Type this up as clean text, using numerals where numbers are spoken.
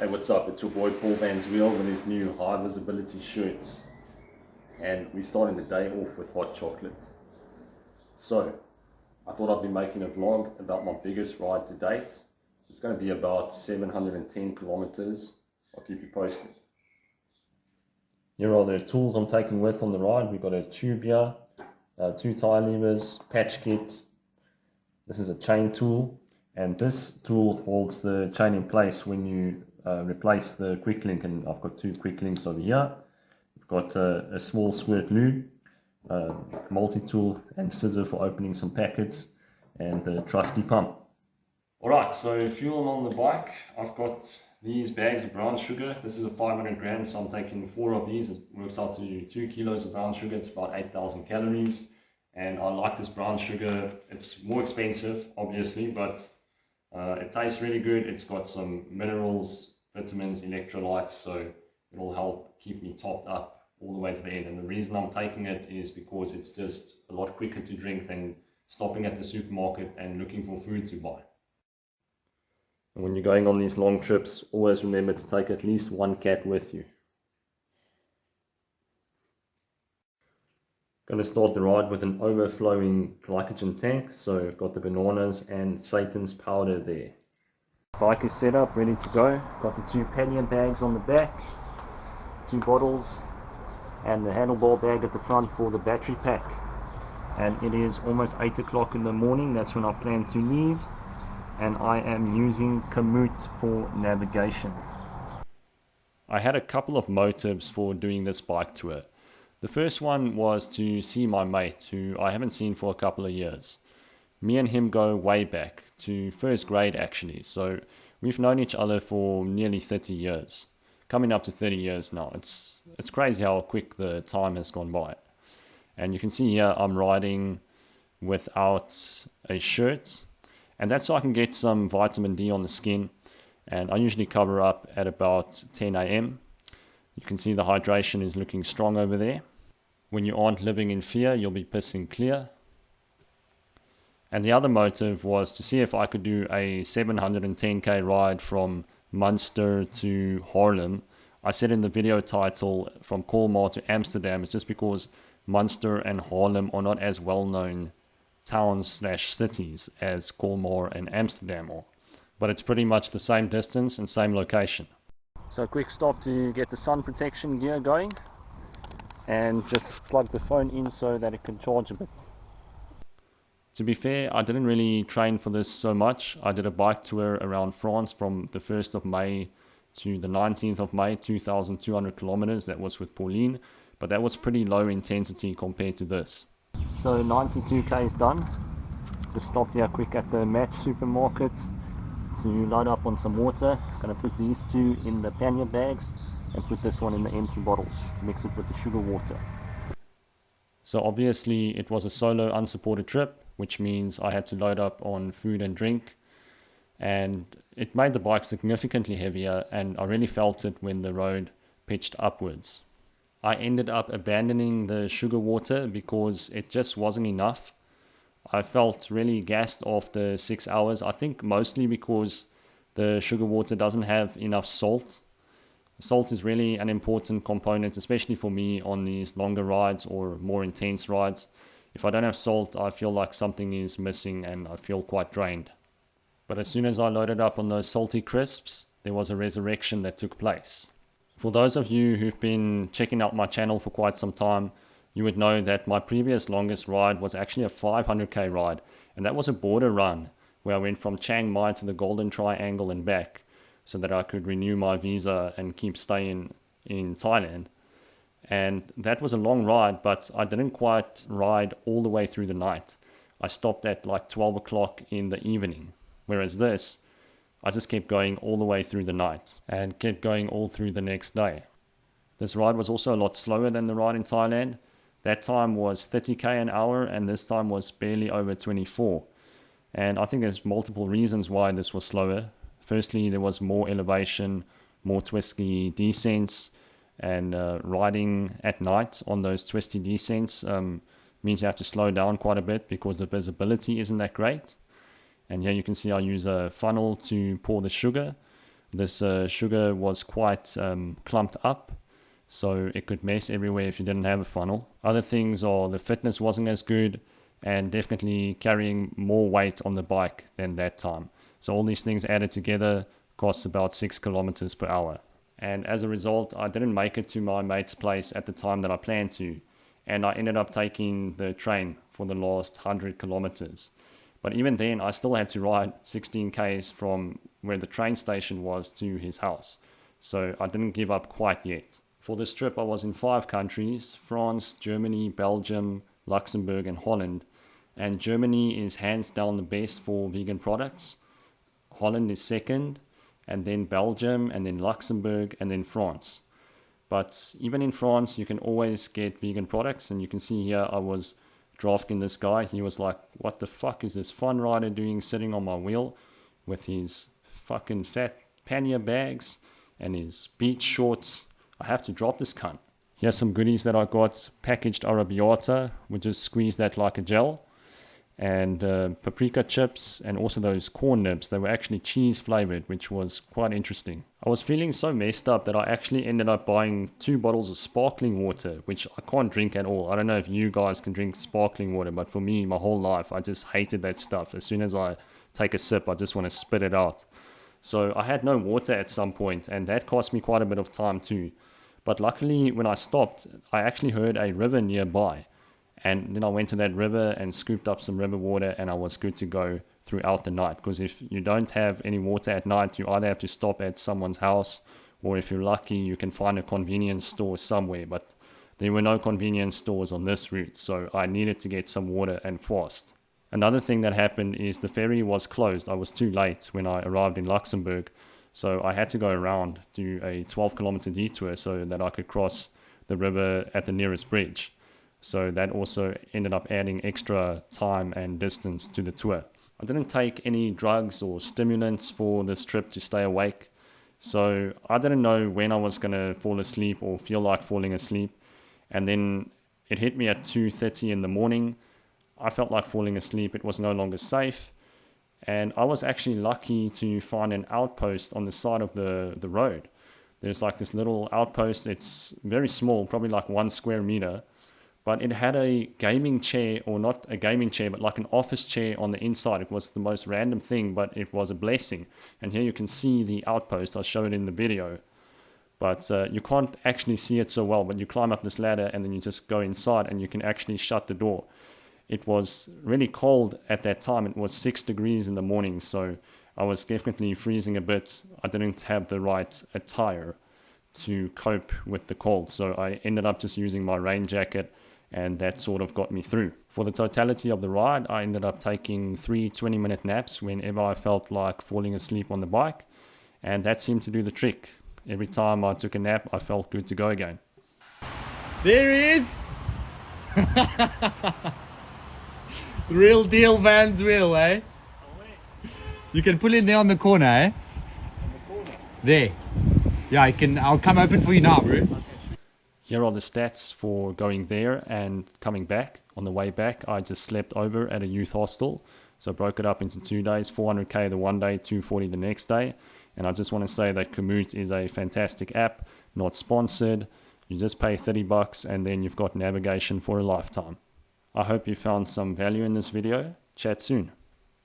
Hey, what's up? It's your boy Paul Van's Wheel with his new high visibility shirts. And we're starting the day off with hot chocolate. So, I thought I'd be making a vlog about my biggest ride to date. It's going to be about 710 kilometers. I'll keep you posted. Here are the tools I'm taking with on the ride. We've got a tube here, 2 tire levers, patch kit. This is a chain tool, and this tool holds the chain in place when you replace the quick link. And I've got 2 quick links over here. We've got a small squirt lube, multi-tool and scissor for opening some packets, and the trusty pump. Alright, so fuel on the bike. I've got these bags of brown sugar. This is a 500 grams, so I'm taking 4 of these. It works out to 2 kilos of brown sugar. It's about 8,000 calories. And I like this brown sugar. It's more expensive, obviously, but it tastes really good. It's got some minerals, vitamins, electrolytes, so it'll help keep me topped up all the way to the end. And the reason I'm taking it is because it's just a lot quicker to drink than stopping at the supermarket and looking for food to buy. And when you're going on these long trips, always remember to take at least 1 cat with you. Going to start the ride with an overflowing glycogen tank. So I've got the bananas and Satan's powder there. Bike is set up, ready to go. Got the 2 pannier bags on the back, 2 bottles, and the handlebar bag at the front for the battery pack. And it is almost 8 o'clock in the morning. That's when I plan to leave. And I am using Komoot for navigation. I had a couple of motives for doing this bike tour. The first one was to see my mate, who I haven't seen for a couple of years. Me and him go way back, to first grade actually, so we've known each other for nearly 30 years. Coming up to 30 years now. It's crazy how quick the time has gone by. And you can see here I'm riding without a shirt, and that's so I can get some vitamin D on the skin. And I usually cover up at about 10 a.m. You can see the hydration is looking strong over there. When you aren't living in fear, you'll be pissing clear. And the other motive was to see if I could do a 710k ride from Munster to Haarlem. I said in the video title, from Colmar to Amsterdam. It's just because Munster and Haarlem are not as well known towns/cities as Colmar and Amsterdam are. But it's pretty much the same distance and same location. So a quick stop to get the sun protection gear going, and just plug the phone in so that it can charge a bit. To be fair, I didn't really train for this so much. I did a bike tour around France from the 1st of May to the 19th of May, 2,200 kilometers. That was with Pauline, but that was pretty low intensity compared to this. So 92k is done. Just stopped here quick at the Match supermarket to load up on some water. Gonna put these 2 in the pannier bags and put this one in the empty bottles. Mix it with the sugar water. So obviously it was a solo unsupported trip, which means I had to load up on food and drink, and it made the bike significantly heavier, and I really felt it when the road pitched upwards. I ended up abandoning the sugar water because it just wasn't enough. I felt really gassed after 6 hours. I think mostly because the sugar water doesn't have enough salt. Salt is really an important component, especially for me on these longer rides or more intense rides. If I don't have salt, I feel like something is missing and I feel quite drained. But as soon as I loaded up on those salty crisps, there was a resurrection that took place. For those of you who've been checking out my channel for quite some time, you would know that my previous longest ride was actually a 500k ride, and that was a border run where I went from Chiang Mai to the Golden Triangle and back so that I could renew my visa and keep staying in Thailand. And that was a long ride, but I didn't quite ride all the way through the night. I stopped at like 12 o'clock in the evening, whereas this, I just kept going all the way through the night and kept going all through the next day. This ride was also a lot slower than the ride in Thailand. That time was 30k an hour, and this time was barely over 24. And I think there's multiple reasons why this was slower. Firstly, there was more elevation, more twisty descents, and riding at night on those twisty descents means you have to slow down quite a bit because the visibility isn't that great. And here you can see I use a funnel to pour the sugar. This sugar was quite clumped up, so it could mess everywhere if you didn't have a funnel. Other things are the fitness wasn't as good, and definitely carrying more weight on the bike than that time. So all these things added together costs about 6 kilometers per hour. And as a result, I didn't make it to my mate's place at the time that I planned to, and I ended up taking the train for the last 100 kilometers. But even then, I still had to ride 16 k's from where the train station was to his house. So I didn't give up quite yet. For this trip, I was in 5 countries: France, Germany, Belgium, Luxembourg, and Holland. And Germany is hands down the best for vegan products. Holland is second, and then Belgium, and then Luxembourg, and then France. But even in France, you can always get vegan products, and you can see here I was drafting this guy. He was like, what the fuck is this fun rider doing sitting on my wheel with his fucking fat pannier bags and his beach shorts? I have to drop this cunt. Here's some goodies that I got: packaged arrabbiata, we just squeeze that like a gel, and paprika chips, and also those corn nibs. They were actually cheese flavored, which was quite interesting. I was feeling so messed up that I actually ended up buying 2 bottles of sparkling water, which I can't drink at all. I don't know if you guys can drink sparkling water, but for me, my whole life, I just hated that stuff. As soon as I take a sip, I just want to spit it out. So I had no water at some point, and that cost me quite a bit of time too. But luckily, when I stopped, I actually heard a river nearby. And then I went to that river and scooped up some river water, and I was good to go throughout the night. Because if you don't have any water at night, you either have to stop at someone's house, or if you're lucky, you can find a convenience store somewhere. But there were no convenience stores on this route, so I needed to get some water, and fast. Another thing that happened is the ferry was closed. I was too late when I arrived in Luxembourg, so I had to go around, do a 12-kilometer detour so that I could cross the river at the nearest bridge. So that also ended up adding extra time and distance to the tour. I didn't take any drugs or stimulants for this trip to stay awake. So I didn't know when I was going to fall asleep or feel like falling asleep. And then it hit me at 2:30 in the morning. I felt like falling asleep. It was no longer safe. And I was actually lucky to find an outpost on the side of the road. There's like this little outpost. It's very small, probably like 1 square meter. But it had a gaming chair, or not a gaming chair, but like an office chair on the inside. It was the most random thing, but it was a blessing. And here you can see the outpost. I'll show it in the video. But you can't actually see it so well. But you climb up this ladder and then you just go inside and you can actually shut the door. It was really cold at that time. It was 6 degrees in the morning. So I was definitely freezing a bit. I didn't have the right attire to cope with the cold. So I ended up just using my rain jacket, and that sort of got me through. For the totality of the ride, I ended up taking 3 20-minute naps whenever I felt like falling asleep on the bike, and that seemed to do the trick. Every time I took a nap, I felt good to go again. There he is! Real deal Van's wheel, eh? You can pull in there on the corner, eh? On the corner? There. Yeah, I'll come open for you now, bro. Here are the stats for going there and coming back. On the way back, I just slept over at a youth hostel. So I broke it up into 2 days, 400k the one day, 240 the next day. And I just want to say that Komoot is a fantastic app, not sponsored. You just pay $30 and then you've got navigation for a lifetime. I hope you found some value in this video. Chat soon.